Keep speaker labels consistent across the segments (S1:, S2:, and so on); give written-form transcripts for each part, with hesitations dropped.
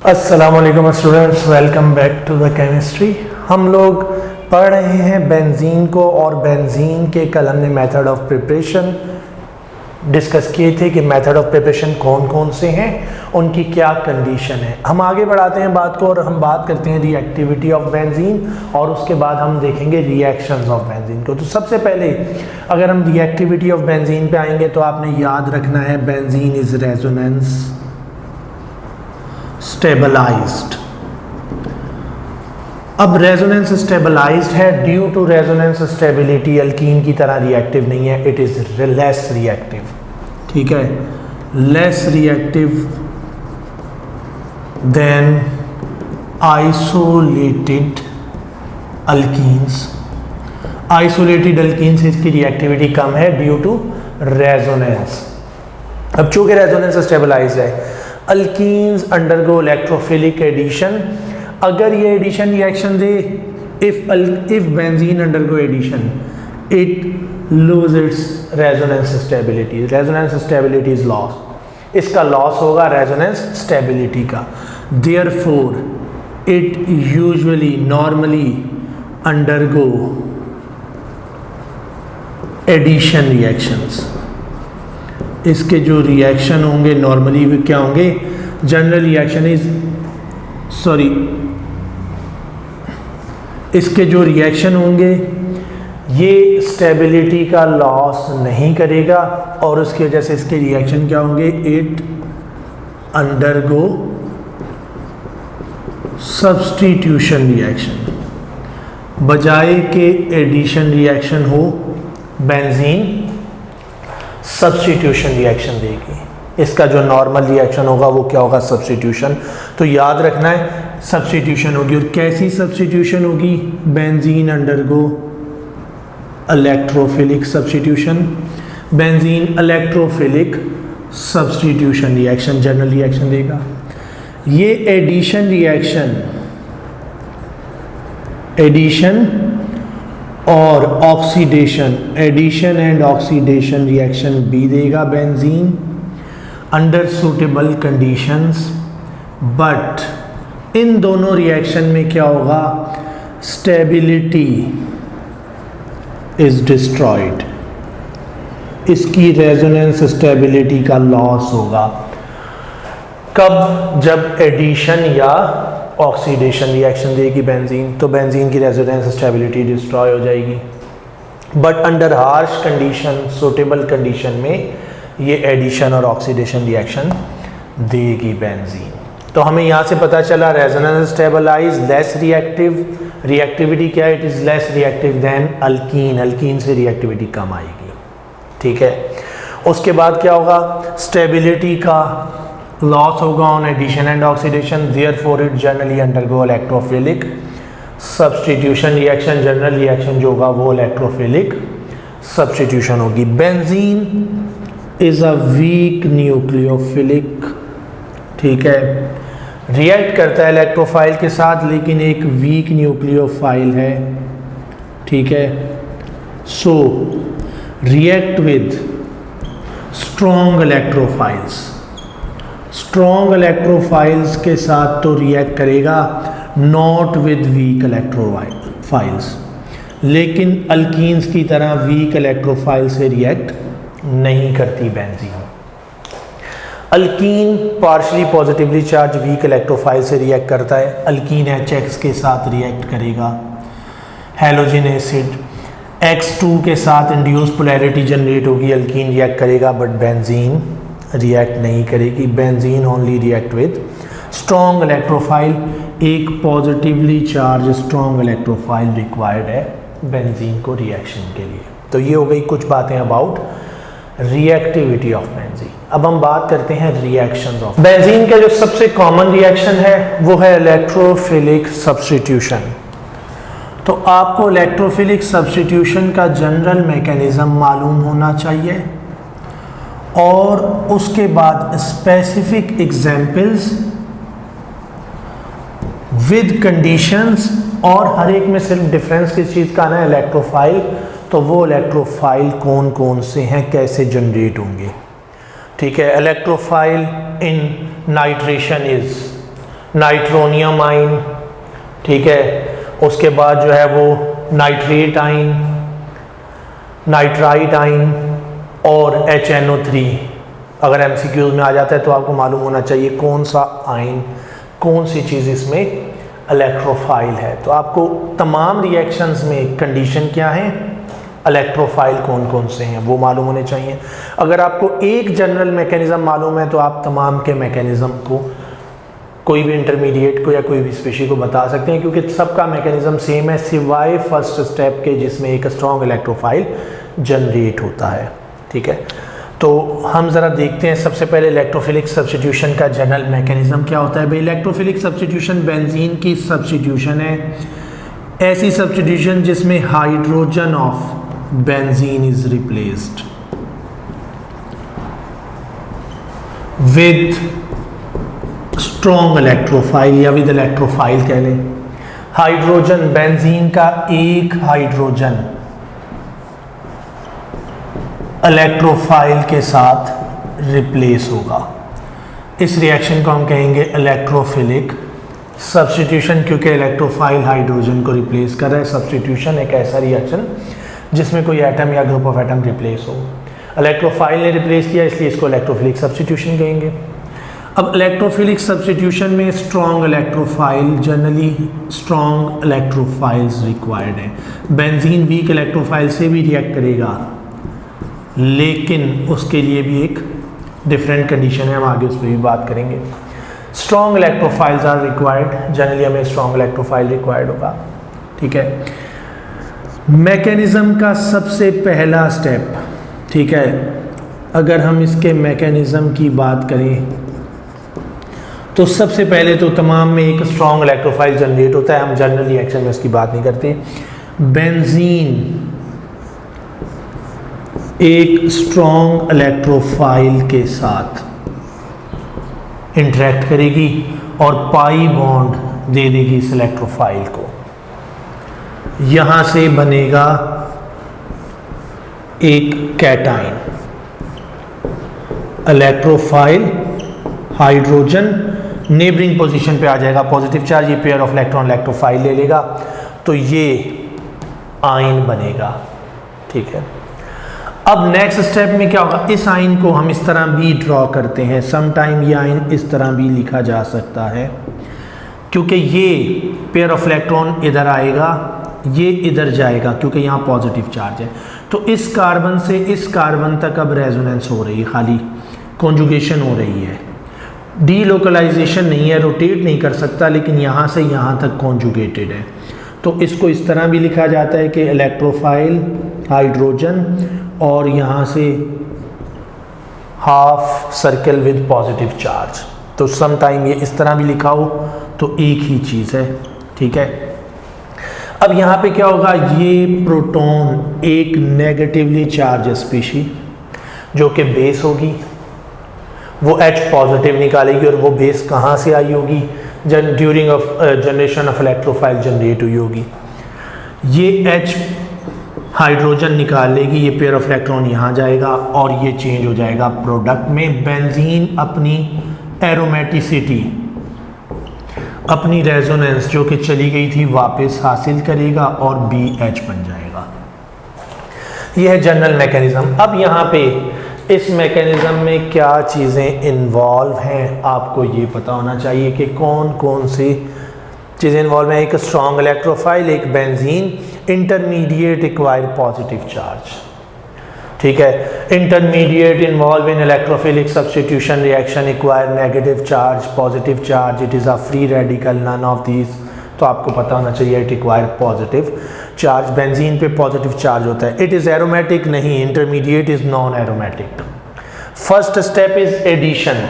S1: अस्सलाम वालेकुम students, welcome back to the chemistry. हम लोग पढ़ रहे हैं बेंजीन को और बेंजीन के कल हमने मेथड ऑफ प्रिपरेशन डिस्कस किए थे कि मेथड ऑफ प्रिपरेशन कौन कौन से हैं, उनकी क्या कंडीशन है। हम आगे बढ़ाते हैं बात को और हम बात करते हैं रिएक्टिविटी ऑफ बेंजीन और उसके बाद हम देखेंगे रिएक्शंस ऑफ बेंजीन को। तो सबसे पहले अगर हम रिएक्टिविटी ऑफ बेंजीन पे आएंगे तो आपने याद रखना है बेंजीन इज रेजोनेंस स्टेबलाइज्ड। अब रेजोनेंस स्टेबलाइज्ड है, due to resonance stability alkene की तरह रिएक्टिव नहीं है, इट इज लेस रिएक्टिव। ठीक है, less reactive then isolated alkenes. Isolated alkyne से इसकी रिएक्टिविटी कम है ड्यू टू रेजोनेंस। अब चूंकि रेजोनेंस स्टेबलाइज्ड है, अल्कीन्स अंडरगो इलेक्ट्रोफिलिक एडिशन। अगर ये एडिशन रिएक्शन दे, if benzene undergo addition it lose its resonance stability. Resonance stability is loss, इसका लॉस होगा रेजोनेंस स्टेबिलिटी का। Therefore it usually normally undergo addition reactions. इसके जो reaction होंगे नॉर्मली वे क्या होंगे? जनरल रिएक्शन इज इसके जो रिएक्शन होंगे ये स्टेबिलिटी का लॉस नहीं करेगा और उसकी वजह से इसके रिएक्शन क्या होंगे? It undergo substitution reaction. बजाय के एडिशन रिएक्शन हो, बेंजीन सब्स्टिट्यूशन रिएक्शन देगी। इसका जो नॉर्मल रिएक्शन होगा वो क्या होगा? सब्स्टिट्यूशन। तो याद रखना है सब्स्टिट्यूशन होगी। और कैसी सब्स्टिट्यूशन होगी? Benzene undergo electrophilic substitution. Benzene electrophilic substitution reaction general reaction देगा। ये एडिशन और oxidation, addition and oxidation reaction भी देगा benzene under suitable conditions. But इन दोनों रिएक्शन में क्या होगा? स्टेबिलिटी इज डिस्ट्रॉयड, इसकी रेजोनेंस स्टेबिलिटी का लॉस होगा। कब? जब एडिशन या ऑक्सीडेशन रिएक्शन देगी बेंजीन, तो बेंजीन की रेजोनेंस स्टेबिलिटी डिस्ट्रॉय हो जाएगी। But under harsh condition, suitable condition में ये एडिशन और ऑक्सीडेशन रिएक्शन देगी बेंजीन। तो हमें यहाँ से पता चला resonance stabilise, less reactive. Reactivity क्या है? It is less reactive than alkene. Alkene से रिएक्टिविटी कम आएगी। ठीक है, उसके बाद क्या होगा? स्टेबिलिटी का लॉस होगा on addition and oxidation. Therefore it generally undergo electrophilic substitution reaction. General reaction जो होगा वो इलेक्ट्रोफिलिक सब्स्टिट्यूशन होगी। Benzene is a weak nucleophilic. ठीक है, रिएक्ट करता है इलेक्ट्रोफाइल के साथ लेकिन एक वीक न्यूक्लियोफाइल है। ठीक है, so react with strong electrophiles. Strong electrophiles के साथ तो रिएक्ट करेगा, नॉट विद वीक इलेक्ट्रोफाइल्स। लेकिन अल्कीन्स की तरह वीक इलेक्ट्रोफाइल से रिएक्ट नहीं करती benzene. Alkene partially positively charged weak electrophile से रिएक्ट करता है। अल्कीन HX के साथ रिएक्ट करेगा। हैलोजन एसिड X2 के साथ इंड्यूस पोलैरिटी जनरेट होगी, अल्कीन रिएक्ट करेगा बट बेंजीन रिएक्ट नहीं करेगी। Benzene only react with strong electrophile. एक positively charged strong electrophile required है बेंजीन को रिएक्शन के लिए। तो ये हो गई कुछ बातें अबाउट रिएक्टिविटी ऑफ बेंजीन। अब हम बात करते हैं रिएक्शंस ऑफ बेंजीन। का जो सबसे कॉमन रिएक्शन है वो है इलेक्ट्रोफिलिक सब्स्टिट्यूशन। तो आपको इलेक्ट्रोफिलिक सब्स्टिट्यूशन का जनरल मैकेनिज्म मालूम होना चाहिए और उसके बाद स्पेसिफिक एग्जाम्पल्स विद कंडीशंस, और हर एक में सिर्फ डिफरेंस किस चीज़ का आना है? इलेक्ट्रोफाइल। तो वो इलेक्ट्रोफाइल कौन कौन से हैं, कैसे जनरेट होंगे? ठीक है, electrophile in nitration is nitronium आइन, ठीक है, उसके बाद जो है वो नाइट्रेट आइन, नाइट्राइट आइन और HNO3। अगर MCQs में आ जाता है तो आपको मालूम होना चाहिए कौन सा आइन, कौन सी चीज़ इसमें इलेक्ट्रोफाइल है। तो आपको तमाम रिएक्शंस में कंडीशन क्या है, इलेक्ट्रोफाइल कौन कौन से हैं वो मालूम होने चाहिए। अगर आपको एक जनरल मैकेनिज्म मालूम है तो आप तमाम के मैकेनिज्म को कोई भी इंटरमीडिएट को या कोई भी स्पीशी को बता सकते हैं, क्योंकि सबका मैकेनिज्म सेम है सिवाय फर्स्ट स्टेप के जिसमें एक स्ट्रॉन्ग इलेक्ट्रोफाइल जनरेट होता है। ठीक है, तो हम ज़रा देखते हैं सबसे पहले इलेक्ट्रोफिलिक सब्स्टिट्यूशन का जनरल मैकेनिज्म क्या होता है। भाई इलेक्ट्रोफिलिक सब्स्टिट्यूशन बेंजीन की सब्स्टिट्यूशन है, ऐसी सब्स्टिट्यूशन जिसमें hydrogen of benzene is replaced with strong electrophile या विद इलेक्ट्रोफाइल कह लें। हाइड्रोजन, बेंजीन का एक हाइड्रोजन इलेक्ट्रोफाइल के साथ रिप्लेस होगा। इस रिएक्शन को हम कहेंगे इलेक्ट्रोफिलिक सब्स्टिट्यूशन, क्योंकि इलेक्ट्रोफाइल हाइड्रोजन को रिप्लेस कर रहा है। सब्स्टिट्यूशन एक ऐसा रिएक्शन जिसमें कोई एटम या ग्रुप ऑफ एटम रिप्लेस हो। इलेक्ट्रोफाइल ने रिप्लेस किया, इसलिए इसको इलेक्ट्रोफिलिक सब्स्टिट्यूशन कहेंगे। अब इलेक्ट्रोफिलिक सब्स्टिट्यूशन में strong electrophile, generally strong electrophiles required है। बेंजीन वीक इलेक्ट्रोफाइल से भी रिएक्ट करेगा, लेकिन उसके लिए भी एक डिफरेंट कंडीशन है, हम आगे उस पर भी बात करेंगे। Strong electrophiles are required, generally हमें स्ट्रॉन्ग इलेक्ट्रोफाइल रिक्वायर्ड होगा। ठीक है, मैकेनिज्म का सबसे पहला स्टेप, ठीक है, अगर हम इसके मैकेनिज्म की बात करें तो सबसे पहले तो तमाम में एक स्ट्रॉन्ग इलेक्ट्रोफाइल जनरेट होता है। हम जनरल रिएक्शन में इसकी बात नहीं करते। बेंजीन एक स्ट्रॉन्ग इलेक्ट्रोफाइल के साथ इंटरेक्ट करेगी और पाई बॉन्ड दे देगी इस इलेक्ट्रोफाइल को। यहां से बनेगा एक cation, electrophile hydrogen neighbouring position पे आ जाएगा, पॉजिटिव चार्ज, ये पेयर ऑफ इलेक्ट्रॉन इलेक्ट्रोफाइल ले लेगा, तो ये आयन बनेगा। ठीक है, अब नेक्स्ट स्टेप में क्या होगा, इस आयन को हम इस तरह भी ड्रॉ करते हैं। सम टाइम ये आयन इस तरह भी लिखा जा सकता है, क्योंकि ये पेयर ऑफ इलेक्ट्रॉन इधर आएगा, ये इधर जाएगा, क्योंकि यहाँ पॉजिटिव चार्ज है। तो इस कार्बन से इस कार्बन तक अब रेजोनेंस हो रही है, खाली कॉन्जुगेशन हो रही है, डीलोकलाइजेशन नहीं है, रोटेट नहीं कर सकता, लेकिन यहाँ से यहाँ तक कॉन्जुगेटेड है। तो इसको इस तरह भी लिखा जाता है कि इलेक्ट्रोफाइल हाइड्रोजन और यहाँ से half circle with positive charge. तो सम टाइम ये इस तरह भी लिखा हो तो एक ही चीज़ है। ठीक है, अब यहाँ पे क्या होगा, ये प्रोटॉन एक नेगेटिवली चार्ज स्पीशी जो कि बेस होगी, वो H पॉजिटिव निकालेगी, और वो बेस कहाँ से आई होगी, during of generation of electrophile generate हुई होगी। ये H हाइड्रोजन निकाल लेगी, ये पेयर ऑफ इलेक्ट्रॉन यहाँ जाएगा और ये चेंज हो जाएगा प्रोडक्ट में। बेंजीन अपनी एरोमेटिसिटी, अपनी रेजोनेंस जो कि चली गई थी वापस हासिल करेगा और BH बन जाएगा। यह है जनरल मैकेनिज्म। अब यहाँ पे इस मैकेनिज्म में क्या चीज़ें इन्वॉल्व हैं, आपको ये पता होना चाहिए कि कौन कौन सी चीज़ें इन्वॉल्व हैं। एक स्ट्रॉन्ग इलेक्ट्रोफाइल, एक benzene, intermediate acquire positive charge. ठीक है, intermediate involve in electrophilic substitution reaction acquire negative charge, positive charge, it is a free radical, none of these. तो आपको पता होना चाहिए it acquire positive charge. Benzene पे positive charge होता है। इट इज़ एरोमेटिक नहीं, intermediate is non aromatic. First step is addition,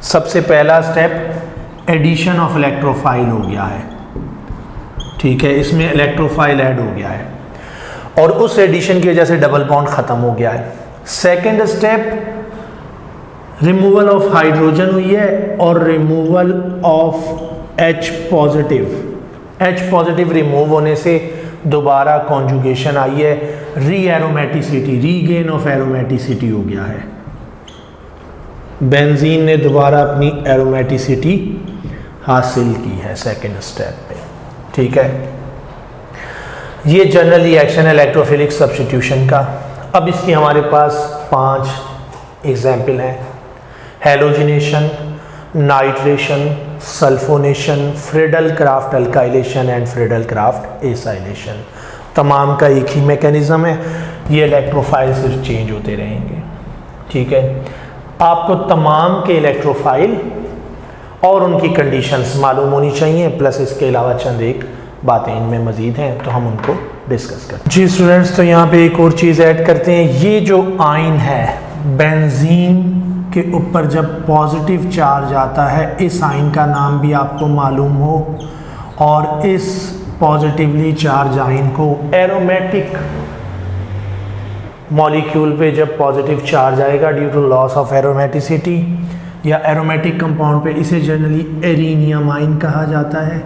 S1: सबसे पहला स्टेप एडिशन ऑफ इलेक्ट्रोफाइल हो गया है। ठीक है, इसमें इलेक्ट्रोफाइल ऐड हो गया है और उस एडिशन की वजह से डबल बॉन्ड खत्म हो गया है। Second step removal of hydrogen हुई है और removal of H positive. H positive remove होने से दोबारा कॉन्जुगेशन आई है, री एरोमेटिसिटी, रीगेन ऑफ एरोमेटिसिटी हो गया है। बेंजीन ने दोबारा अपनी एरोमेटिसिटी हासिल की है सेकेंड स्टेप पे। ठीक है, ये जनरल रिएक्शन है इलेक्ट्रोफिलिक सब्स्टिट्यूशन का। अब इसकी हमारे पास 5 एग्जाम्पल हैं: halogenation, nitration, sulphonation, Friedel craft alkylation and Friedel Crafts acylation. तमाम का एक ही मैकेनिज्म है, ये इलेक्ट्रोफाइल सिर्फ चेंज होते रहेंगे। ठीक है, आपको तमाम के इलेक्ट्रोफाइल और उनकी कंडीशंस मालूम होनी चाहिए, प्लस इसके अलावा चंद एक बातें इनमें मज़ीद हैं तो हम उनको डिस्कस करते हैं। जी स्टूडेंट्स, तो यहाँ पे एक और चीज़ ऐड करते हैं। ये जो आयन है बेंजीन के ऊपर जब पॉजिटिव चार्ज आता है, इस आयन का नाम भी आपको मालूम हो, और इस पॉजिटिवली चार्ज आयन को एरोमेटिक मॉलिक्यूल पे जब पॉजिटिव चार्ज आएगा due to loss of aromaticity या एरोमेटिक कंपाउंड पे, इसे जनरली एरिनियम आयन कहा जाता है।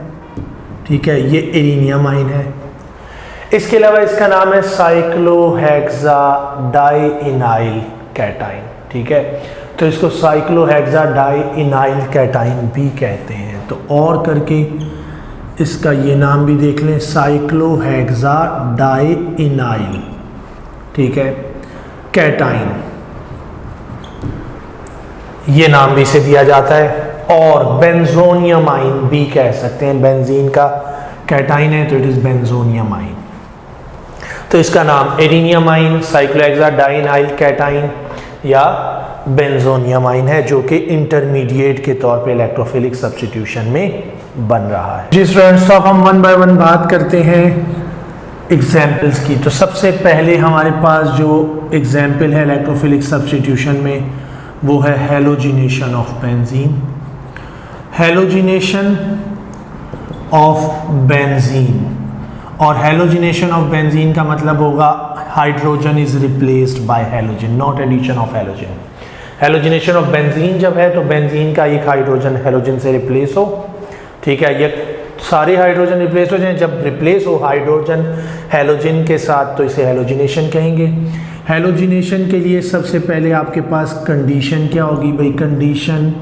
S1: ठीक है, ये एरिनियम आयन है। इसके अलावा इसका नाम है साइक्लोहेक्साडाइइनाइल कैटाइन। ठीक है, तो इसको साइक्लोहेक्साडाइइनाइल कैटाइन भी कहते हैं। तो और करके इसका ये नाम भी देख लें, साइक्लोहेक्साडाइइनाइल। ठीक है, कैटाइन, ये नाम भी इसे दिया जाता है। और बेंजोनियम आयन भी कह सकते हैं, बेंजीन का कैटाइन है तो इट इज बेंजोनियम आयन। तो इसका नाम एरिनियम आयन, साइक्लोहेक्साडाइइनाइल कैटाइन या बेंजोनियम आयन है, जो कि इंटरमीडिएट के तौर पे इलेक्ट्रोफिलिक सब्स्टिट्यूशन में बन रहा है। जी स्टूडेंट्स, तो अब हम 1 बाय 1 बात करते हैं एग्जाम्पल्स की। तो सबसे पहले हमारे पास जो एग्जाम्पल है इलेक्ट्रोफिलिक सब्स्टिट्यूशन में, वो है halogenation of benzene. Halogenation of benzene, और हेलोजिनेशन ऑफ बेंजीन का मतलब होगा hydrogen is replaced by halogen, not addition of halogen. Halogenation of benzene जब है तो बेंजीन का एक हाइड्रोजन हेलोजन से रिप्लेस हो। ठीक है, ये सारे हाइड्रोजन रिप्लेस हो जाएं। जब रिप्लेस हो हाइड्रोजन हेलोजन के साथ तो इसे हेलोजिनेशन कहेंगे। हेलोजिनेशन के लिए सबसे पहले आपके पास कंडीशन क्या होगी भाई? कंडीशन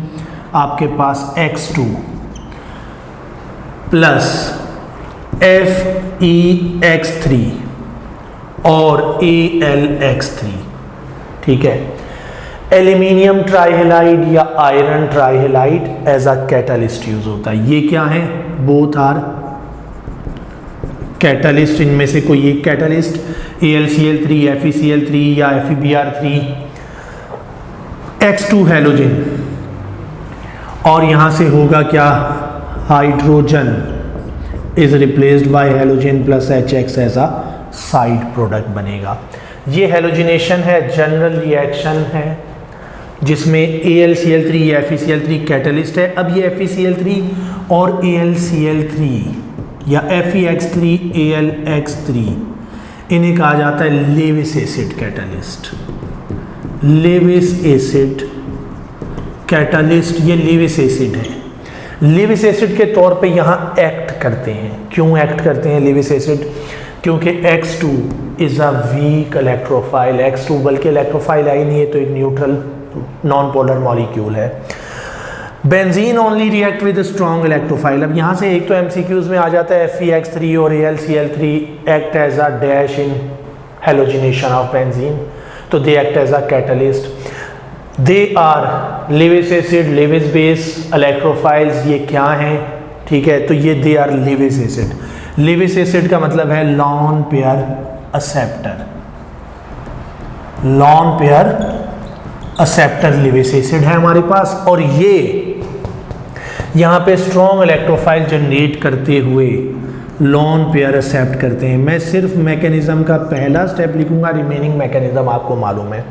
S1: आपके पास X2 प्लस FeX3 और AlX3। ठीक है, एल्यूमिनियम ट्राइहेलाइड या iron trihalide as a catalyst use होता है। ये क्या है? बोथ आर कैटलिस्ट, इनमें से कोई एक कैटलिस्ट, AlCl3, FeCl3 या FeBr3, X2 हेलोजन, और यहां से होगा क्या? Hydrogen is replaced by halogen plus HX as a side product बनेगा। ये हेलोजिनेशन है, जनरल रिएक्शन है, जिसमें AlCl3 या FeCl3 कैटलिस्ट है। अब ये FeCl3 और AlCl3 या FeX3 AlX3 इन्हें कहा जाता है Lewis acid catalyst. Lewis acid catalyst, ये लेविस एसिड है। लेविस एसिड के तौर पे यहाँ एक्ट करते हैं। क्यों एक्ट करते हैं लेविस एसिड? क्योंकि X2 is a week electrophile. X2 बल्कि इलेक्ट्रोफाइल आई नहीं है, तो एक न्यूट्रल नॉन पोलर मॉलिक्यूल है। Benzene only react with strong electrophile. अब यहाँ से एक तो MCQs में आ जाता है FeX3 और AlCl3 act as a dash in halogenation of benzene, तो they act as a catalyst. They are Lewis acid, Lewis base electrophiles. ये क्या हैं? ठीक है, तो ये they are Lewis acid. Lewis acid का मतलब है lone pair acceptor. Lone pair acceptor Lewis acid है हमारे पास, और ये यहाँ पे स्ट्रॉन्ग इलेक्ट्रोफाइल जनरेट करते हुए लॉन पेयर एक्सेप्ट करते हैं। मैं सिर्फ मैकेनिज्म का पहला स्टेप लिखूंगा, रिमेनिंग मैकेनिज्म आपको मालूम है।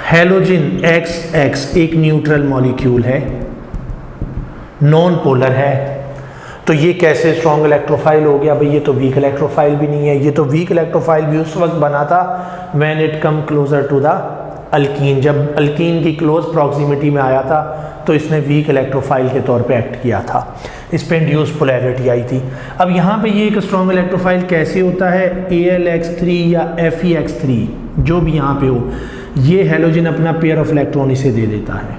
S1: हेलोजन XX एक न्यूट्रल मॉलिक्यूल है, नॉन पोलर है, तो ये कैसे स्ट्रॉन्ग इलेक्ट्रोफाइल हो गया भाई? ये तो वीक इलेक्ट्रोफाइल भी नहीं है। ये तो वीक इलेक्ट्रोफाइल भी उस वक्त बना था when it come closer to the alkene, जब अल्कीन की क्लोज प्रॉक्सिमिटी में आया था तो इसने वीक इलेक्ट्रोफाइल के तौर पे एक्ट किया था, इस पे इंड्यूस पोलैरिटी आई थी। अब यहाँ पे ये एक स्ट्रॉन्ग इलेक्ट्रोफाइल कैसे होता है? AlX3 या FeX3 जो भी यहाँ पे हो, ये हेलोजन अपना पेयर ऑफ इलेक्ट्रॉन इसे दे देता है।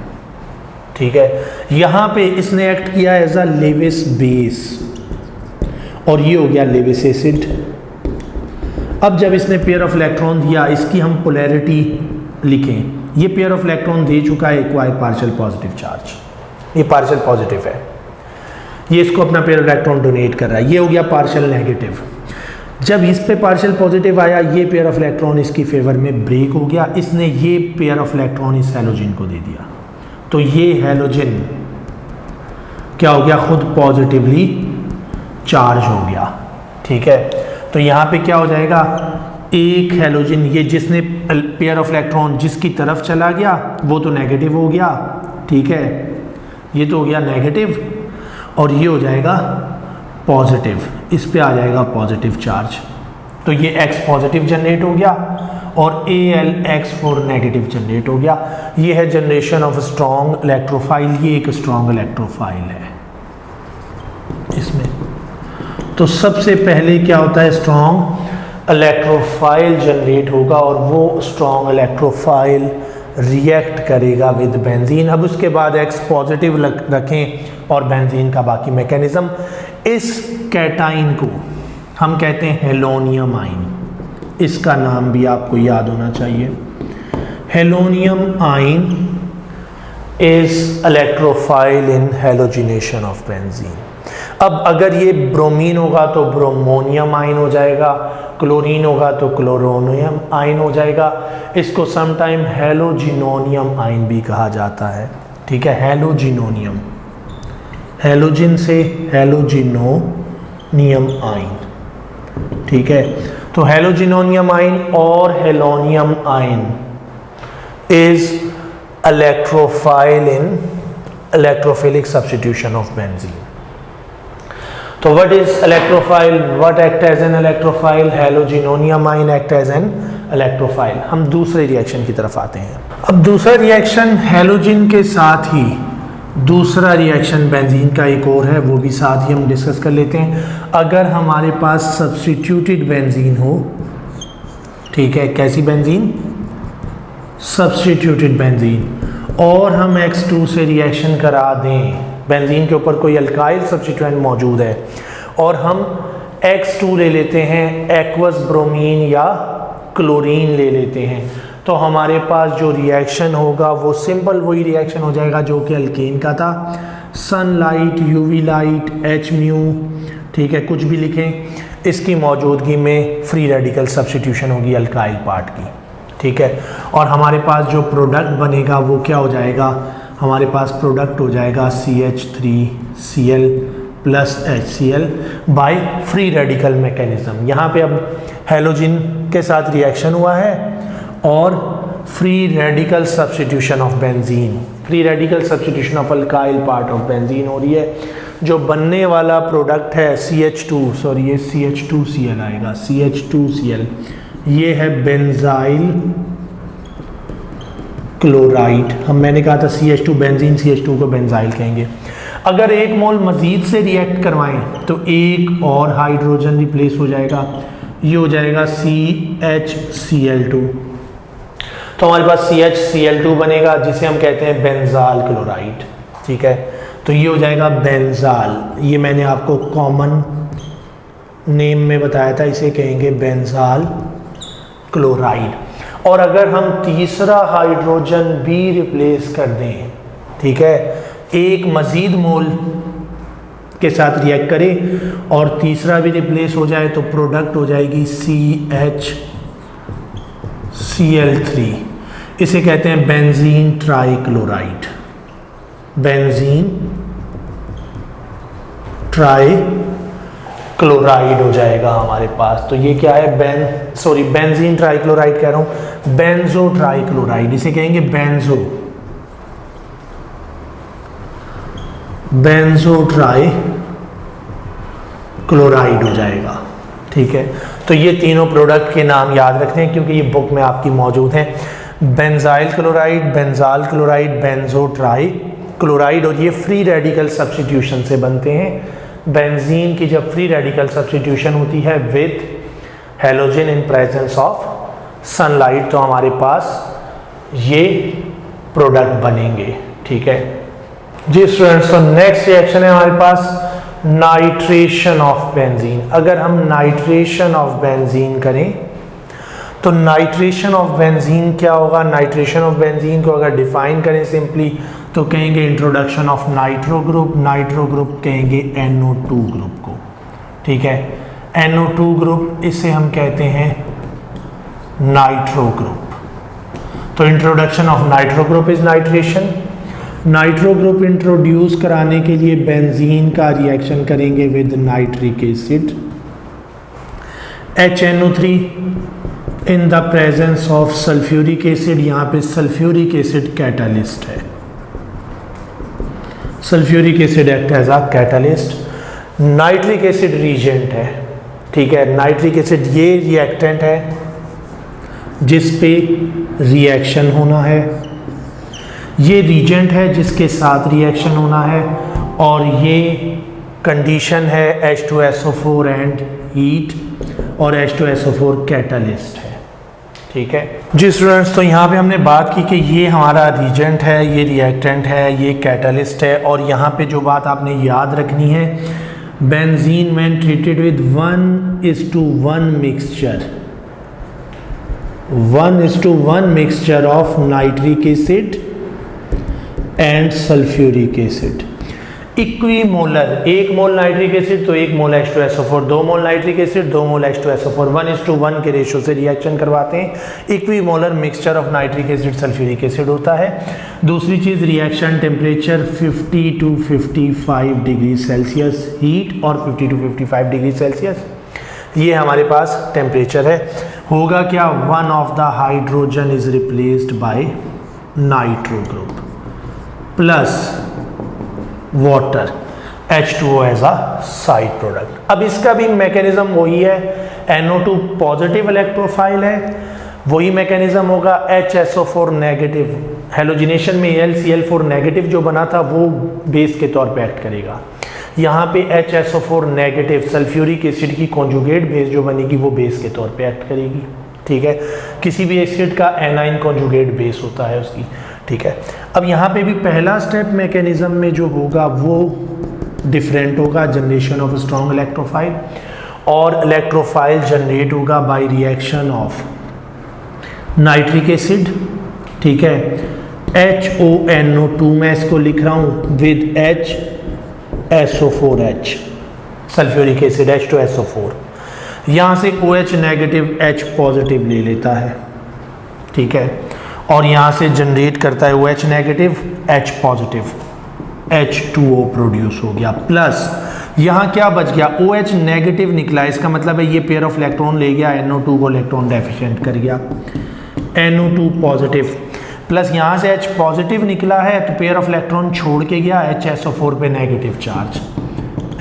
S1: ठीक है। यहाँ पे इसने एक्ट किया एज अ लेविस बेस और ये हो गया लेविस एसिड। अब जब इसने पेयर ऑफ इलेक्ट्रॉन दिया, इसकी हम पोलैरिटी लिखें। ये पेयर ऑफ इलेक्ट्रॉन दे चुका है, एक्वायर पार्शियल पॉजिटिव चार्ज, ये पार्शियल पॉजिटिव है, ये इसको अपना पेयर ऑफ इलेक्ट्रॉन डोनेट कर रहा है, ये हो गया पार्शियल नेगेटिव। जब इस पे पार्शियल पॉजिटिव आया, ये पेयर ऑफ इलेक्ट्रॉन इसकी फेवर में ब्रेक हो गया, इसने ये पेयर ऑफ इलेक्ट्रॉन इस हैलोजन को दे दिया, तो ये हैलोजन क्या हो गया, खुद पॉजिटिवली चार्ज हो गया। ठीक है, तो यहाँ पे क्या हो जाएगा, एक हैलोजन, ये जिसने पेयर ऑफ इलेक्ट्रॉन जिसकी तरफ चला गया वो तो नेगेटिव हो गया, ठीक है, ये तो हो गया नेगेटिव, और ये हो जाएगा पॉजिटिव, इस पे आ जाएगा पॉजिटिव चार्ज, तो ये X पॉजिटिव जनरेट हो गया और AlX4 नेगेटिव जनरेट हो गया। ये है जनरेशन ऑफ स्ट्रॉन्ग इलेक्ट्रोफाइल, ये एक स्ट्रॉन्ग इलेक्ट्रोफाइल है इसमें। तो सबसे पहले क्या होता है, स्ट्रॉन्ग इलेक्ट्रोफाइल जनरेट होगा और वो स्ट्रॉन्ग इलेक्ट्रोफाइल रिएक्ट करेगा विद बेंजीन। अब उसके बाद X पॉजिटिव रखें और बेंजीन का बाकी मैकेनिज्म। इस कैटाइन को हम कहते हैं हेलोनियम आइन, इसका नाम भी आपको याद होना चाहिए। हेलोनियम आइन is electrophile in halogenation of benzene. अब अगर ये ब्रोमीन होगा तो ब्रोमोनियम आइन हो जाएगा, क्लोरीन होगा तो क्लोरोनियम आइन हो जाएगा। इसको समटाइम हेलोजिनोनियम आइन भी कहा जाता है। ठीक है, हेलोजिनोनियम, हेलोजिन से हेलोजिनोनियम आइन। ठीक है, तो हेलोजिनोनियम आइन और हेलोनियम आइन is electrophile in electrophilic substitution of benzene. तो what is electrophile? What act as an electrophile? Halogenonium ion act as an electrophile। हम दूसरे रिएक्शन की तरफ आते हैं। अब दूसरा रिएक्शन हेलोजन के साथ ही दूसरा रिएक्शन बेंजीन का एक और है, वो भी साथ ही हम डिस्कस कर लेते हैं। अगर हमारे पास सब्स्टिट्यूटेड बेंजीन हो, ठीक है, कैसी बेंजीन, सब्स्टिट्यूटेड बेंजीन, और हम X2 से रिएक्शन करा दें, बेंजीन के ऊपर कोई अल्काइल सब्स्टिट्यूएंट मौजूद है और हम X2 ले लेते हैं, एक्वस ब्रोमीन या क्लोरीन ले लेते हैं, तो हमारे पास जो रिएक्शन होगा वो सिंपल वही रिएक्शन हो जाएगा जो कि अल्केन का था। Sunlight, UV light, H mu, ठीक है, कुछ भी लिखें, इसकी मौजूदगी में फ्री रेडिकल सब्स्टिट्यूशन होगी अल्काइल पार्ट की। ठीक है, और हमारे पास जो प्रोडक्ट बनेगा वो क्या हो जाएगा, हमारे पास प्रोडक्ट हो जाएगा CH3Cl plus HCl by free radical mechanism. यहाँ पे अब हेलोजन के साथ रिएक्शन हुआ है और free radical substitution of benzene, free radical substitution of alkyl part of benzene हो रही है। जो बनने वाला प्रोडक्ट है CH2, ये CH2Cl आएगा, CH2Cl, ये है बेंजाइल क्लोराइड। मैंने कहा था CH2 बेंजीन, CH2 को बेंजाइल कहेंगे। अगर एक मोल मजीद से रिएक्ट करवाएं तो एक और हाइड्रोजन रिप्लेस हो जाएगा, ये हो जाएगा CHCl2। तो हमारे पास CHCl2 बनेगा जिसे हम कहते हैं बेंजाल क्लोराइड। ठीक है, तो ये हो जाएगा बेंजाल, ये मैंने आपको कॉमन नेम में बताया था, इसे कहेंगे बेंजाल क्लोराइड। और अगर हम तीसरा हाइड्रोजन भी रिप्लेस कर दें, ठीक है, एक मजीद मोल के साथ रिएक्ट करें और तीसरा भी रिप्लेस हो जाए तो प्रोडक्ट हो जाएगी CHCl3, इसे कहते हैं बेंजीन ट्राइक्लोराइड, बेंजीन ट्राइक्लोराइड हो जाएगा हमारे पास। तो ये क्या है, बेंजीन ट्राइक्लोराइड कह रहा हूँ, बेंजो ट्राइक्लोराइड, इसे कहेंगे बेंजो ट्राइक्लोराइड हो जाएगा। ठीक है, तो ये तीनों प्रोडक्ट के नाम याद रखते हैं क्योंकि ये बुक में आपकी मौजूद हैं। Benzyl chloride, benzal chloride, benzo trichloride, और ये फ्री रेडिकल सब्स्टिट्यूशन से बनते हैं। बेंजीन की जब फ्री रेडिकल सब्स्टिट्यूशन होती है with halogen in presence of sunlight, तो हमारे पास ये प्रोडक्ट बनेंगे। ठीक है, जी स्टूडेंट्स, तो नेक्स्ट रिएक्शन है हमारे पास नाइट्रेशन ऑफ बेंजीन। अगर हम नाइट्रेशन ऑफ बेंजीन करें तो नाइट्रेशन ऑफ बेंजीन क्या होगा? नाइट्रेशन ऑफ बेंजीन को अगर डिफाइन करें सिंपली तो कहेंगे introduction of nitro group. Nitro group कहेंगे NO2 ग्रुप को, ठीक है। NO2 ग्रुप, इसे हम कहते हैं नाइट्रो ग्रुप। तो introduction of nitro group is nitration. Nitro group introduce कराने के लिए बेंजीन का रिएक्शन करेंगे with nitric acid HNO3 in the presence of sulphuric acid. यहाँ पे सल्फ्यूरिक एसिड कैटालिस्ट है, sulphuric acid act as a catalyst. Nitric acid reagent है, ठीक है। नाइट्रिक एसिड ये रिएक्टेंट है जिस पे रिएक्शन होना है, ये रीजेंट है जिसके साथ रिएक्शन होना है, और ये कंडीशन है H2SO4 एंड हीट, और H2SO4 कैटालिस्ट है, ठीक है जी स्टूडेंट्स। तो यहाँ पे हमने बात की कि ये हमारा रीजेंट है, ये रिएक्टेंट है, ये कैटालिस्ट है, और यहाँ पे जो बात आपने याद रखनी है, benzene when treated with 1:1 mixture, 1:1 mixture of nitric acid and sulphuric acid, equimolar, 1 mole nitric acid तो 1 मोल H2SO4, 2 मोल नाइट्रिक एसिड 2 मोल H2SO4, 1:1 के रेशो से रिएक्शन करवाते हैं। Equimolar mixture of nitric acid sulphuric acid होता है। दूसरी चीज़, reaction temperature 50 to 55 degree Celsius heat और 50 to 55 डिग्री सेल्सियस, ये हमारे पास टेम्परेचर है। होगा क्या? One of the hydrogen is replaced by nitro group plus water H2O as a side product. अब इसका भी मैकेनिज्म वही है, NO2 पॉजिटिव इलेक्ट्रोफाइल है, वही मैकेनिज्म होगा। HSO4 नेगेटिव, हेलोजिनेशन में AlCl4 नेगेटिव जो बना था वो बेस के तौर पे एक्ट करेगा। यहाँ पे HSO4 नेगेटिव सल्फ्यूरिक एसिड की कॉन्जुगेट बेस जो बनेगी वो बेस के तौर पे एक्ट करेगी, ठीक है। किसी भी एसिड का एनाइन कॉन्जुगेट बेस होता है उसकी, ठीक है। अब यहाँ पे भी पहला स्टेप मैकेनिज्म में जो होगा वो डिफरेंट होगा, जनरेशन ऑफ स्ट्रॉन्ग इलेक्ट्रोफाइल, और इलेक्ट्रोफाइल जनरेट होगा bye reaction of nitric acid, ठीक है, HONO2 मैं इसको लिख रहा हूँ with HSO4H, sulphuric acid H2SO4, यहाँ से OH नेगेटिव H पॉजिटिव ले लेता है, ठीक है, और यहाँ से जनरेट करता है OH negative H positive, H2O produce हो गया, प्लस यहाँ क्या बच गया? OH नेगेटिव निकला, इसका मतलब है ये पेयर ऑफ इलेक्ट्रॉन ले गया, NO2 को इलेक्ट्रॉन डेफिशिएंट कर गया, NO2 पॉजिटिव, प्लस यहाँ से H पॉजिटिव निकला है तो पेयर ऑफ इलेक्ट्रॉन छोड़ के गया HSO4 पे नेगेटिव चार्ज,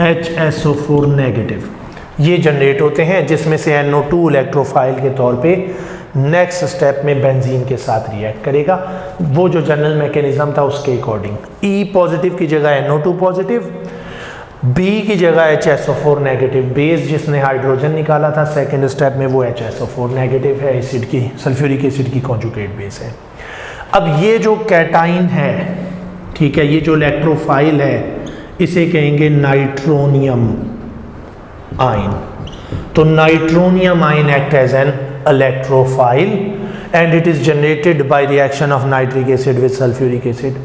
S1: HSO4 नेगेटिव, ये जनरेट होते हैं जिसमें से NO2 इलेक्ट्रोफाइल के तौर पे नेक्स्ट स्टेप में बेंजीन के साथ रिएक्ट करेगा। वो जो जनरल मैकेनिज्म था उसके अकॉर्डिंग E पॉजिटिव की जगह NO2 पॉजिटिव, B की जगह HSO4 नेगेटिव, बेस जिसने हाइड्रोजन निकाला था सेकेंड स्टेप में वो HSO4 नेगेटिव है, एसिड की, सल्फ्यूरिक एसिड की कॉन्जुगेट बेस है। अब ये जो कैटाइन है, ठीक है, ये जो इलेक्ट्रोफाइल है इसे कहेंगे नाइट्रोनियम आयन। तो nitronium ion act as an electrophile and it is generated by reaction of nitric acid with sulphuric acid.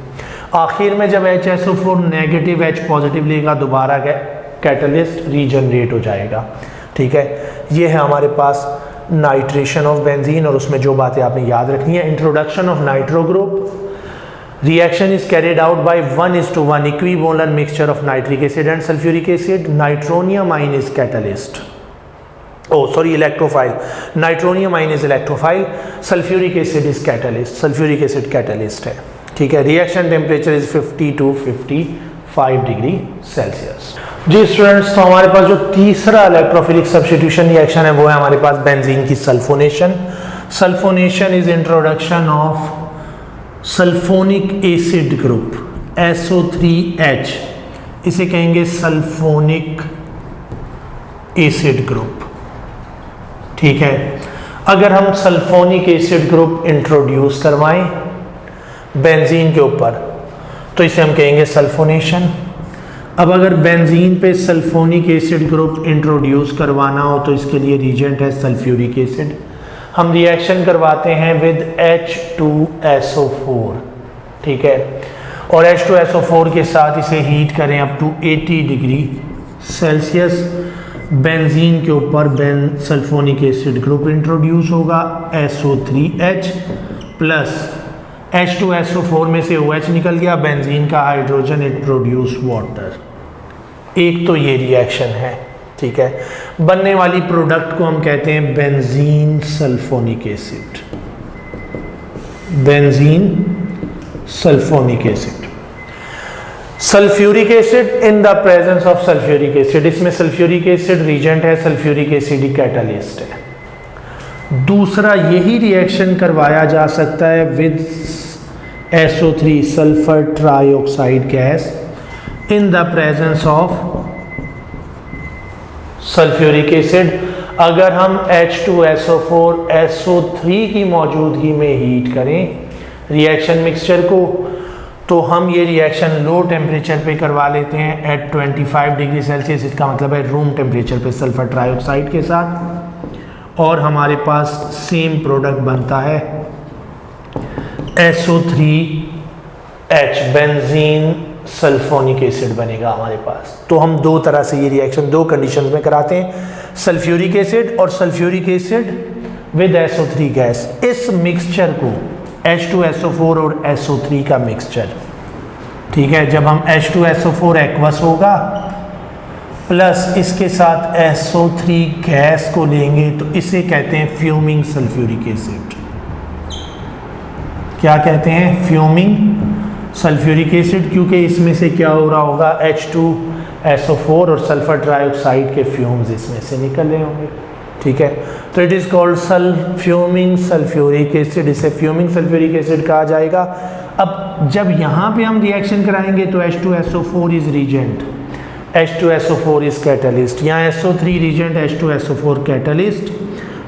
S1: आखिर में जब HSO4 नेगेटिव H पॉजिटिव लेगा दोबारा कैटलिस्ट रीजनरेट हो जाएगा, ठीक है। ये है हमारे पास नाइट्रेशन ऑफ बेंजीन, और उसमें जो बातें आपने याद रखनी है, introduction of nitro group, reaction is carried out by 1:1 equimolar mixture of nitric acid and sulfuric acid. Nitronium ion is catalyst, oh sorry, electrophile. Nitronium ion is electrophile, sulfuric acid is catalyst, sulfuric acid catalyst है, ठीक है। reaction temperature is 50 to 55 degree Celsius. जी students, तो हमारे पास जो तीसरा electrophilic substitution reaction है वो है हमारे पास बेंजीन की sulphonation. Sulphonation is introduction of sulphonic acid group SO3H, इसे कहेंगे सल्फोनिक एसिड ग्रुप, ठीक है। अगर हम सल्फोनिक एसिड ग्रुप इंट्रोड्यूस करवाएं बेंजीन के ऊपर तो इसे हम कहेंगे सल्फोनेशन। अब अगर बेंजीन पे सल्फोनिक एसिड ग्रुप इंट्रोड्यूस करवाना हो तो इसके लिए रिएजेंट है सल्फ्यूरिक एसिड। हम रिएक्शन करवाते हैं विद H2SO4, ठीक है, और H2SO4 के साथ इसे हीट करें up to 80 degree Celsius. Benzene के ऊपर सल्फोनिक एसिड ग्रुप इंट्रोड्यूस होगा, SO3H प्लस H2SO4 में से OH निकल गया, बेंजीन का हाइड्रोजन, इट प्रोड्यूस वाटर। एक तो ये रिएक्शन है, ठीक है। बनने वाली प्रोडक्ट को हम कहते हैं benzene sulphonic acid, benzene sulphonic acid. Sulphuric acid in the presence of sulphuric acid, इसमें सल्फ्यूरिक एसिड रीजेंट है, सल्फ्यूरिक एसिड ही कैटालिस्ट है। दूसरा यही रिएक्शन करवाया जा सकता है with SO3 sulphur trioxide gas in the presence of sulphuric acid. अगर हम H2SO4 SO3 की मौजूदगी में हीट करें रिएक्शन मिक्सचर को, तो हम ये रिएक्शन लो टेम्परेचर पे करवा लेते हैं एट 25 डिग्री सेल्सियस। इसका मतलब है रूम टेम्परेचर पे सल्फर ट्राइऑक्साइड के साथ, और हमारे पास सेम प्रोडक्ट बनता है SO3H, बेंजीन सल्फोनिक एसिड बनेगा हमारे पास। तो हम दो तरह से ये रिएक्शन दो कंडीशंस में कराते हैं, सल्फ्यूरिक एसिड और sulphuric acid with SO3 gas. इस मिक्सचर को H2SO4 और SO3 का मिक्सचर, ठीक है, जब हम H2SO4 एक्वस होगा प्लस इसके साथ SO3 गैस को लेंगे तो इसे कहते हैं फ्यूमिंग सल्फ्यूरिक एसिड। क्या कहते हैं? फ्यूमिंग सल्फ्यूरिक एसिड, क्योंकि इसमें से क्या हो रहा होगा, H2SO4 और सल्फर ट्राइऑक्साइड के फ्यूम्स इसमें से निकल रहे होंगे, ठीक है। तो it is called fuming sulphuric acid, इसे फ्यूमिंग सल्फ्यूरिक एसिड कहा जाएगा। अब जब यहाँ पे हम रिएक्शन कराएंगे तो H2SO4 is reagent, H2SO4 is catalyst, यहाँ SO3 रीजेंट, H2SO4 कैटलिस्ट,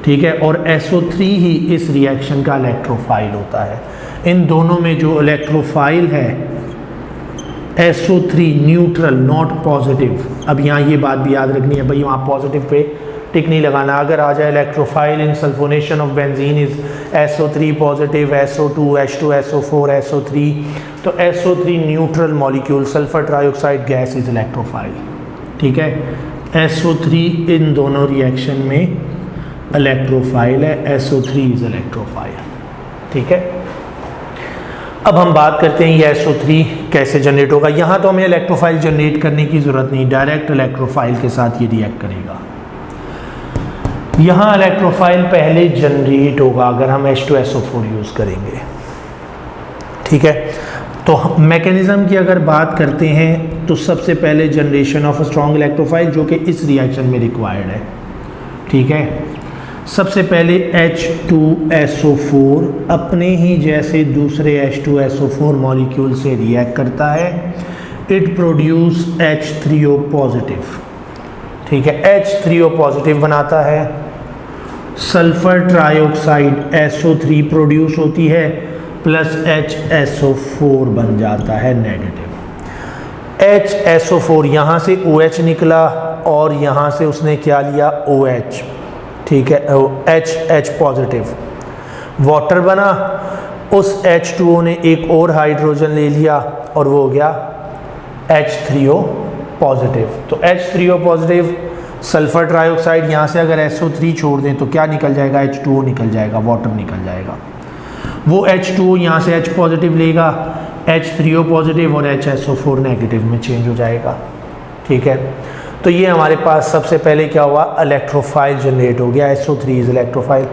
S1: ठीक है, और SO3 ही इस रिएक्शन का इलेक्ट्रोफाइल होता है। इन दोनों में जो इलेक्ट्रोफाइल है SO3 न्यूट्रल नॉट पॉजिटिव। अब यहाँ ये बात भी याद रखनी है भाई, वहाँ पॉजिटिव पे टिक नहीं लगाना। अगर आ जाए electrophile in sulphonation of benzene is SO3 positive, SO2, H2SO4, SO3, तो SO3 neutral molecule, sulphur trioxide gas is electrophile, ठीक है। SO3 इन दोनों रिएक्शन में इलेक्ट्रोफाइल है, SO3 इज इलेक्ट्रोफाइल, ठीक है। अब हम बात करते हैं ये SO3 कैसे जनरेट होगा। यहाँ तो हमें इलेक्ट्रोफाइल जनरेट करने की ज़रूरत नहीं, डायरेक्ट इलेक्ट्रोफाइल के साथ ये रिएक्ट करेगा। यहाँ इलेक्ट्रोफाइल पहले जनरेट होगा अगर हम H2SO4 यूज़ करेंगे, ठीक है। तो मैकेनिज़्म की अगर बात करते हैं तो सबसे पहले जनरेशन ऑफ स्ट्रॉन्ग इलेक्ट्रोफाइल जो कि इस रिएक्शन में रिक्वायर्ड है, ठीक है। सबसे पहले H2SO4 अपने ही जैसे दूसरे H2SO4 मॉलिक्यूल से रिएक्ट करता है, इट प्रोड्यूस H3O पॉजिटिव, ठीक है, H3O पॉजिटिव बनाता है। सल्फर ट्राइऑक्साइड SO3 प्रोड्यूस होती है प्लस HSO4 बन जाता है नेगेटिव। HSO4 यहाँ से OH निकला और यहाँ से उसने क्या लिया, OH, ठीक है, H पॉजिटिव, वाटर बना, उस H2O ने एक और हाइड्रोजन ले लिया और वो हो गया H3O पॉजिटिव। तो H3O पॉजिटिव, सल्फर ट्राइऑक्साइड, यहाँ से अगर SO3 छोड़ दें तो क्या निकल जाएगा, H2O निकल जाएगा, वाटर निकल जाएगा। वो H2O यहाँ से H पॉजिटिव लेगा, H3O पॉजिटिव और HSO4 नेगेटिव में चेंज हो जाएगा, ठीक है। तो ये हमारे पास सबसे पहले क्या हुआ, इलेक्ट्रोफाइल जनरेट हो गया, SO3 इज इलेक्ट्रोफाइल।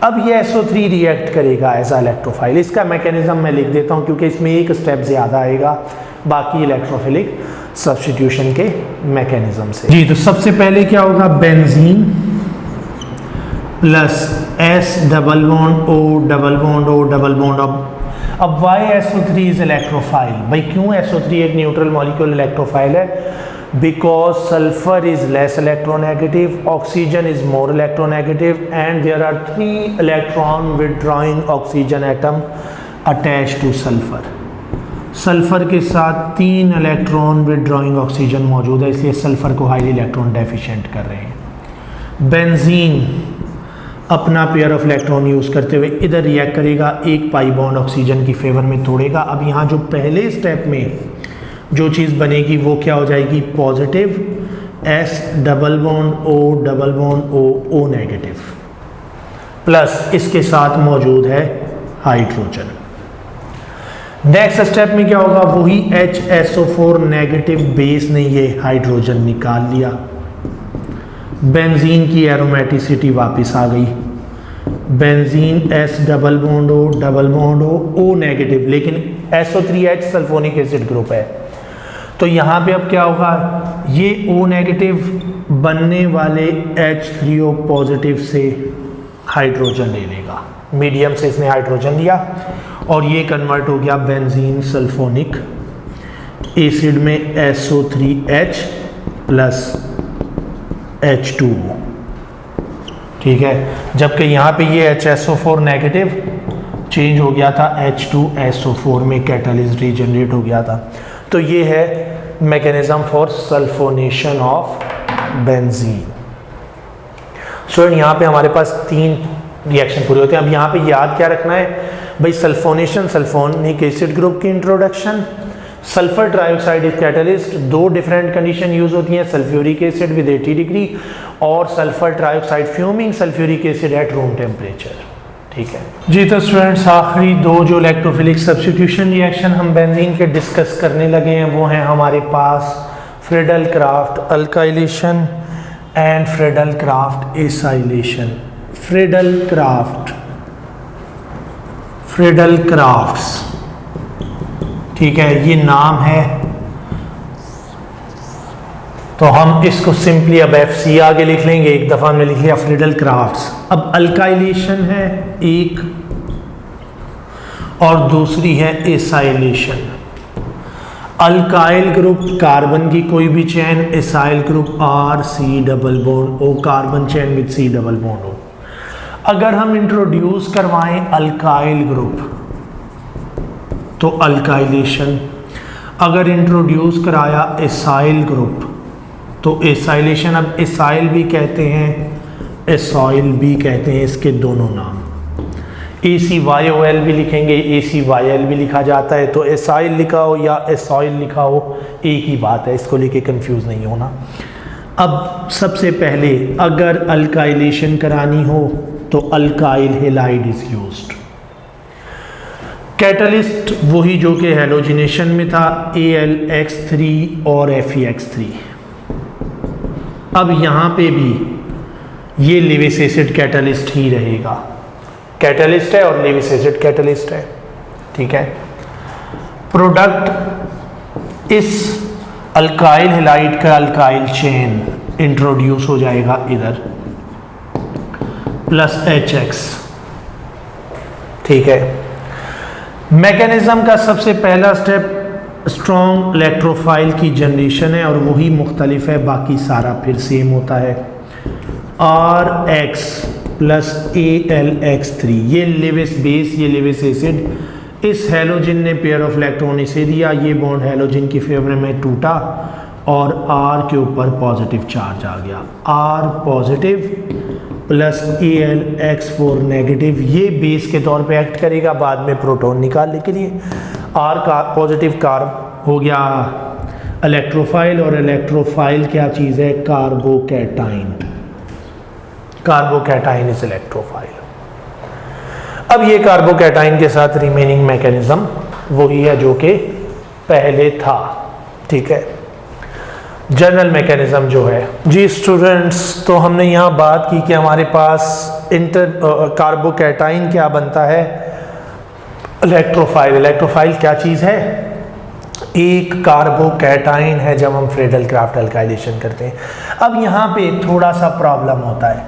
S1: अब ये SO3 रिएक्ट करेगा एज अ इलेक्ट्रोफाइल। इसका मैकेनिज्म मैं लिख देता हूँ क्योंकि इसमें एक स्टेप ज़्यादा आएगा बाकी इलेक्ट्रोफिलिक सब्स्टिट्यूशन के मैकेनिज्म से। जी, तो सबसे पहले क्या होगा, benzene plus S double bond O double bond O double bond. अब वाई SO3 इज इलेक्ट्रोफाइल, भाई क्यों SO3 एक न्यूट्रल मॉलिक्यूल इलेक्ट्रोफाइल है? Because sulfur is less electronegative, oxygen is more electronegative, and there are 3 electron withdrawing oxygen atom attached to sulfur. Sulphur के साथ 3 electron withdrawing oxygen मौजूद है, इसलिए sulphur को हाईली इलेक्ट्रॉन डेफिशिएंट कर रहे हैं। बेंजीन अपना पेयर ऑफ इलेक्ट्रॉन यूज़ करते हुए इधर रिएक्ट करेगा, एक पाई बॉन्ड ऑक्सीजन की फेवर में तोड़ेगा। अब यहाँ जो पहले स्टेप में जो चीज़ बनेगी वो क्या हो जाएगी, positive S double bond O negative, plus इसके साथ मौजूद है हाइड्रोजन। नेक्स्ट स्टेप में क्या होगा, वही HSO4 नेगेटिव बेस ने ये हाइड्रोजन निकाल लिया, बेंजीन की एरोमेटिसिटी वापस आ गई, benzene S double bond O negative, लेकिन SO3H सल्फोनिक एसिड ग्रुप है। तो यहाँ पे अब क्या होगा, ये O नेगेटिव बनने वाले H3O पॉजिटिव से हाइड्रोजन ले लेगा, मीडियम से इसने हाइड्रोजन लिया और ये कन्वर्ट हो गया बेंजीन सल्फोनिक एसिड में SO3H प्लस H2O, ठीक है। जबकि यहाँ पे ये HSO4 नेगेटिव चेंज हो गया था H2SO4 में, कैटालिस्ट रीजनरेट हो गया था। तो ये है mechanism for sulphonation of benzene. Student यहाँ पे हमारे पास 3 रिएक्शन पूरे होते हैं। अब यहाँ पे याद क्या रखना है भाई, सल्फोनेशन सल्फोनिक एसिड ग्रुप की introduction, sulphur trioxide is catalyst, 2 different condition use होती हैं, सल्फ्यूरिक एसिड विद 80 डिग्री और sulphur trioxide fuming sulphuric acid at room temperature, ठीक है जी। तो स्टूडेंट्स आखिरी 2 जो इलेक्ट्रोफिलिक सब्स्टिट्यूशन रिएक्शन हम बेंजीन के डिस्कस करने लगे हैं वो हैं हमारे पास Friedel Craft alkylation and Friedel Craft acylation. Friedel Crafts, ठीक है, ये नाम है, तो हम इसको सिंपली अब FC आगे लिख लेंगे, एक दफ़ा हमने लिख लिया फ्रीडल क्राफ्ट्स। अब अल्काइलेशन है एक और दूसरी है एसाइलेशन। अल्काइल ग्रुप कार्बन की कोई भी chain, acyl group RC double bond O, carbon chain with C double bond O। अगर हम इंट्रोड्यूस करवाएं अल्काइल ग्रुप तो अल्काइलेशन, अगर इंट्रोड्यूस कराया एसाइल ग्रुप तो एसाइलेशन। अब एसाइल भी कहते हैं, एसॉइल भी कहते हैं, इसके दोनों नाम। ACYOL भी लिखेंगे, ACYL भी लिखा जाता है, तो एसाइल लिखा हो या एसॉइल लिखा हो एक ही बात है, इसको लेके कंफ्यूज नहीं होना। अब सबसे पहले अगर अल्काइलेशन करानी हो तो alkyl halide is used. Catalyst वही जो कि हैलोजिनेशन में था, AlX3 और FeX3। अब यहाँ पे भी ये लेविस एसिड कैटलिस्ट ही रहेगा, कैटलिस्ट है और लेविस एसिड कैटलिस्ट है, ठीक है। प्रोडक्ट इस अल्काइल हैलाइड का अल्काइल चेन इंट्रोड्यूस हो जाएगा इधर प्लस HX, ठीक है। मैकेनिज्म का सबसे पहला स्टेप स्ट्रॉन्ग इलेक्ट्रोफाइल की जनरेशन है और वही मुख्तलिफ है, बाकी सारा फिर सेम होता है। RX प्लस AlX3, ये लेविस बेस, ये लेविस एसिड, इस हैलोजन ने पेयर ऑफ इलेक्ट्रॉन इसे दिया, ये बॉन्ड हैलोजन की फेवर में टूटा और R के ऊपर पॉजिटिव चार्ज आ गया, R positive plus AlX4 negative, ये बेस के तौर पे एक्ट करेगा बाद में प्रोटॉन निकालने के लिए। R का पॉजिटिव कार्ब हो गया इलेक्ट्रोफाइल, और इलेक्ट्रोफाइल क्या चीज़ है, कार्बोकैटाइन। Carbocation is electrophile. अब ये कार्बोकैटाइन के साथ रिमेनिंग मैकेनिज्म वही है जो कि पहले था, ठीक है। जनरल मैकेनिज्म जो है जी स्टूडेंट्स, तो हमने यहाँ बात की कि हमारे पास कार्बोकैटाइन क्या बनता है, इलेक्ट्रोफाइल। इलेक्ट्रोफाइल क्या चीज़ है, एक कार्बोकैटाइन है जब हम फ्रीडल क्राफ्ट अल्काइलेशन करते हैं। अब यहाँ पे थोड़ा सा प्रॉब्लम होता है,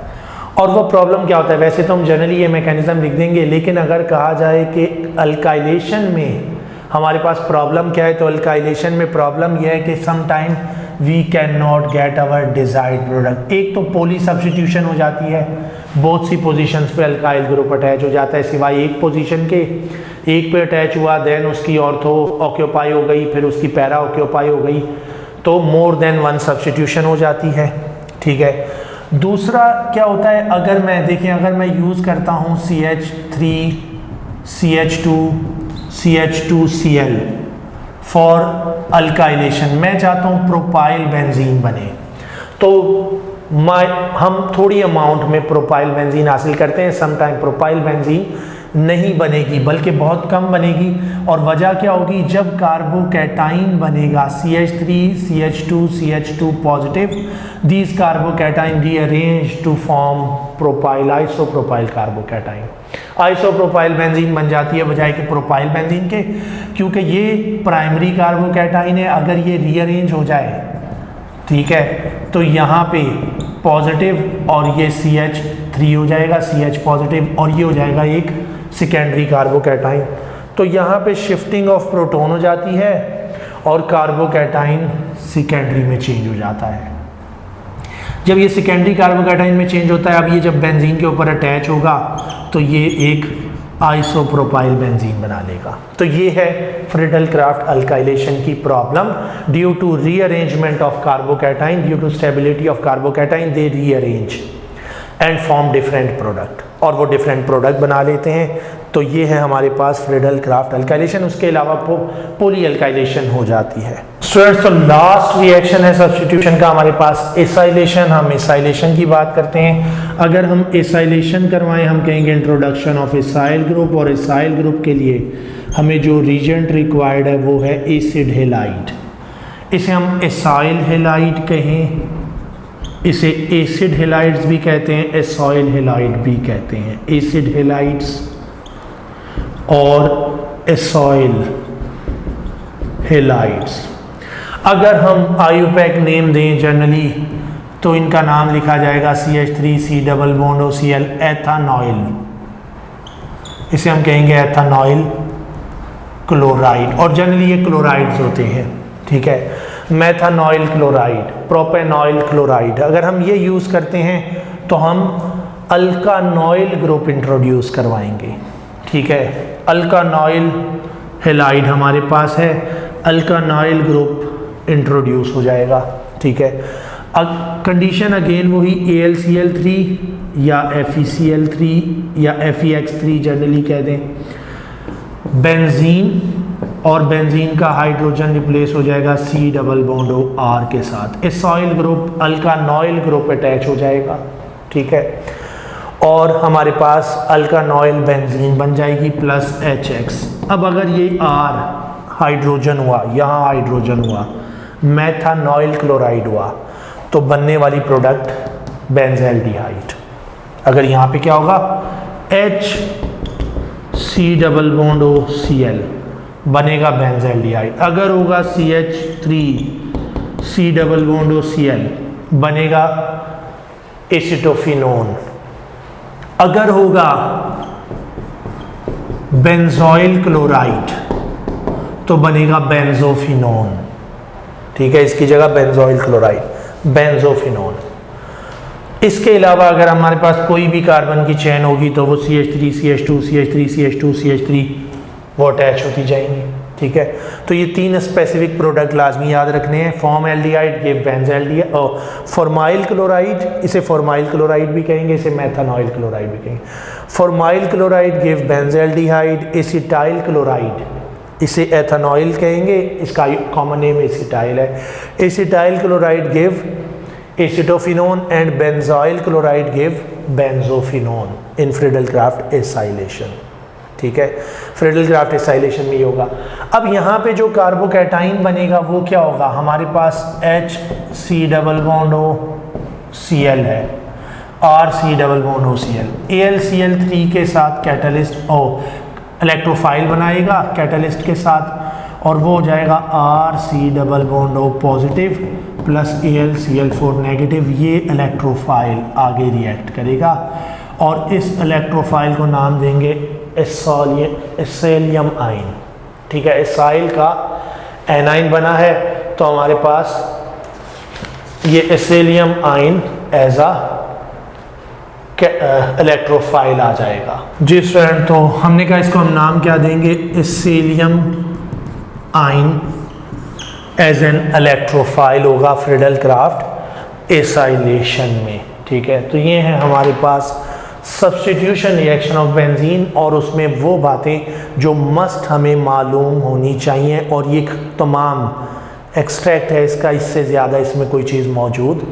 S1: और वो प्रॉब्लम क्या होता है, वैसे तो हम जनरली ये मैकेनिज्म लिख देंगे, लेकिन अगर कहा जाए कि अल्काइलेशन में हमारे पास प्रॉब्लम क्या है, तो अल्काइलेशन में प्रॉब्लम यह है कि some time we can not get our desired product. एक तो पोली सब्स्टिट्यूशन हो जाती है, बहुत सी पोजीशंस पे अल्काइल ग्रुप अटैच हो जाता है, सिवाय एक पोजीशन के। एक पे अटैच हुआ, देन उसकी ऑर्थो ऑक्यूपाई हो गई, फिर उसकी पैरा ऑक्यूपाई हो गई, तो मोर देन वन सब्स्टिट्यूशन हो जाती है। ठीक है, दूसरा क्या होता है, अगर मैं देखिए, अगर मैं यूज़ करता हूँ CH3 CH2 CH2Cl for alkylation, मैं चाहता हूँ प्रोपाइल बेंजीन बने, तो हम थोड़ी अमाउंट में प्रोपाइल बेंजीन हासिल करते हैं। समटाइम प्रोपाइल बेंजीन नहीं बनेगी, बल्कि बहुत कम बनेगी। और वजह क्या होगी, जब कार्बोकैटाइन बनेगा CH3 CH2 CH2 positive, these carbocation rearrange to form propyl isopropyl carbocation. Isopropyl benzene बन जाती है बजाय कि प्रोपाइल बेंजीन के, क्योंकि ये प्राइमरी कार्बोकैटाइन है। अगर ये रीअरेंज हो जाए, ठीक है, तो यहाँ पे पॉजिटिव और ये CH3 हो जाएगा, CH पॉजिटिव, और ये हो जाएगा एक सेकेंडरी कार्बोकैटाइन। तो यहाँ पे शिफ्टिंग ऑफ प्रोटॉन हो जाती है और कार्बोकैटाइन सेकेंडरी में चेंज हो जाता है। जब ये सेकेंडरी कार्बोकैटाइन में चेंज होता है, अब ये जब बेंजीन के ऊपर अटैच होगा तो ये एक आइसोप्रोपाइल बेंजीन बना लेगा। तो ये है फ्रीडल-क्राफ्ट अल्काइलेशन की problem. Due to rearrangement of carbocation, due to stability of carbocation, they rearrange and form different product, और वो डिफरेंट प्रोडक्ट बना लेते हैं। तो ये है हमारे पास फ्रीडल-क्राफ्ट अल्काइलेशन। उसके अलावा पॉली अल्काइलेशन हो जाती है। स्टूडेंट्स, तो लास्ट रिएक्शन है सब्स्टिट्यूशन का हमारे पास एसाइलेशन। हम एसाइलेशन की बात करते हैं। अगर हम एसाइलेशन करवाएं, हम कहेंगे इंट्रोडक्शन ऑफ एसाइल ग्रुप, और एसाइल ग्रुप के लिए हमें जो रीजेंट रिक्वायर्ड है वो है एसिड हेलाइड। इसे हम एसाइल हेलाइड कहें, इसे एसिड हेलाइड्स भी कहते हैं, एसाइल हेलाइड भी कहते हैं। एसिड हेलाइड्स और एसाइल हेलाइड्स। अगर हम आयुपैक नेम दें जनरली, तो इनका नाम लिखा जाएगा CH3C डबल बॉन्ड OCl एथानॉइल। इसे हम कहेंगे एथानॉइल क्लोराइड, और जनरली ये क्लोराइड्स होते हैं। ठीक है, मेथानॉइल क्लोराइड, प्रोपेनॉइल क्लोराइड। अगर हम ये यूज़ करते हैं तो हम अल्कानॉइल ग्रुप इंट्रोड्यूस करवाएंगे। ठीक है, अल्कानॉइल हेलाइड हमारे पास है, अल्कानॉइल ग्रुप इंट्रोड्यूस हो जाएगा। ठीक है, अब कंडीशन अगेन वही AlCl3 या FeCl3 या FeX3 जनरली कह दें, बेंजीन, और बेंजीन का हाइड्रोजन रिप्लेस हो जाएगा C डबल बॉन्ड R के साथ। एसाइल ग्रुप अल्कानॉइल ग्रुप अटैच हो जाएगा। ठीक है, और हमारे पास अल्कानॉइल बेंजीन बन जाएगी प्लस HX। अब अगर ये R हाइड्रोजन हुआ, यहाँ हाइड्रोजन हुआ, मेथानॉइल क्लोराइड हुआ, तो बनने वाली प्रोडक्ट बेंज़ल्डिहाइड। अगर यहाँ पे क्या होगा, HC डबल बॉन्ड OCl बनेगा बेंज़ल्डिहाइड। अगर होगा CH3C डबल बॉन्ड OCl बनेगा एसिटोफिनोन। अगर होगा बेंजोइल क्लोराइड तो बनेगा बेंजोफिनोन। ठीक है, इसकी जगह बेंजोइल क्लोराइड, बेंजोफिनोन। इसके अलावा अगर हमारे पास कोई भी कार्बन की चेन होगी तो वो CH3 CH2 CH3 CH2 CH3 वो अटैच होती जाएंगी। ठीक है, तो ये तीन स्पेसिफिक प्रोडक्ट लाजमी याद रखने हैं। फॉर्म एल्डिहाइड, ये बेंज़ल्डिहाइड, और फॉर्माइल क्लोराइड, इसे फॉर्माइल क्लोराइड भी कहेंगे, इसे मेथानॉइल क्लोराइड भी कहेंगे। Formyl chloride give benzaldehyde, acetyl chloride इसे एथानॉइल कहेंगे, इसका कॉमन नेम एसिटाइल है। Acetyl chloride give acetophenone and benzoyl chloride give benzophenone in Friedel Craft acylation. ठीक है, फ्रीडल-क्राफ्ट एसाइलेशन में ही होगा। अब यहाँ पे जो कार्बोकैटाइन बनेगा वो क्या होगा, हमारे पास HC डबल बॉन्ड OCl है, RC double bond OCl, AlCl3 के साथ कैटलिस्ट इलेक्ट्रोफाइल बनाएगा कैटलिस्ट के साथ, और वो हो जाएगा RC double bond O positive plus AlCl4 negative. ये इलेक्ट्रोफाइल आगे रिएक्ट करेगा और इस इलेक्ट्रोफाइल को नाम देंगे एसाइलियम आइन। ठीक है, एसाइल का एनाइन बना है तो हमारे पास ये एसाइलियम आइन एज अ इलेक्ट्रोफाइल आ जाएगा। जी स्टूडेंट, तो हमने कहा इसको हम नाम क्या देंगे, इसीलियम आइन एज एन इलेक्ट्रोफाइल होगा फ्रीडल क्राफ्ट एसाइलेशन में। ठीक है, तो ये है हमारे पास सब्स्टिट्यूशन रिएक्शन ऑफ बेंजीन और उसमें वो बातें जो मस्ट हमें मालूम होनी चाहिए, और ये तमाम एक्सट्रैक्ट है इसका, इससे ज़्यादा इसमें कोई चीज़ मौजूद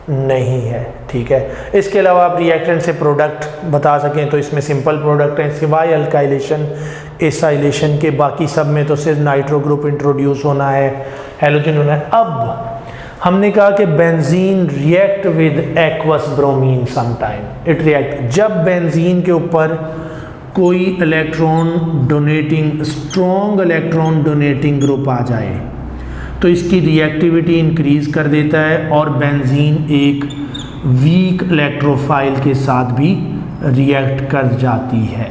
S1: नहीं है। ठीक है, इसके अलावा आप रिएक्टेंट से प्रोडक्ट बता सकें तो इसमें सिंपल प्रोडक्ट हैं, सिवाय अल्काइलेशन एसाइलेशन के, बाकी सब में तो सिर्फ नाइट्रो ग्रुप इंट्रोड्यूस होना है, हैलोजन होना है। अब हमने कहा कि benzene react with aqueous bromine sometime it react, जब बेंजीन के ऊपर कोई electron donating strong electron donating group आ जाए तो इसकी रिएक्टिविटी इंक्रीज कर देता है और बेंजीन एक वीक इलेक्ट्रोफाइल के साथ भी रिएक्ट कर जाती है।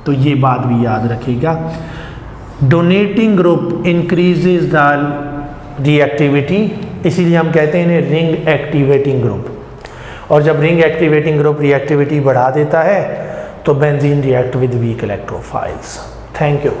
S1: तो ये बात भी याद रखिएगा, donating group increases the reactivity, इसीलिए हम कहते हैं इन्हें रिंग एक्टिवेटिंग ग्रुप, और जब रिंग एक्टिवेटिंग ग्रुप रिएक्टिविटी बढ़ा देता है तो benzene react with weak electrophiles. Thank you.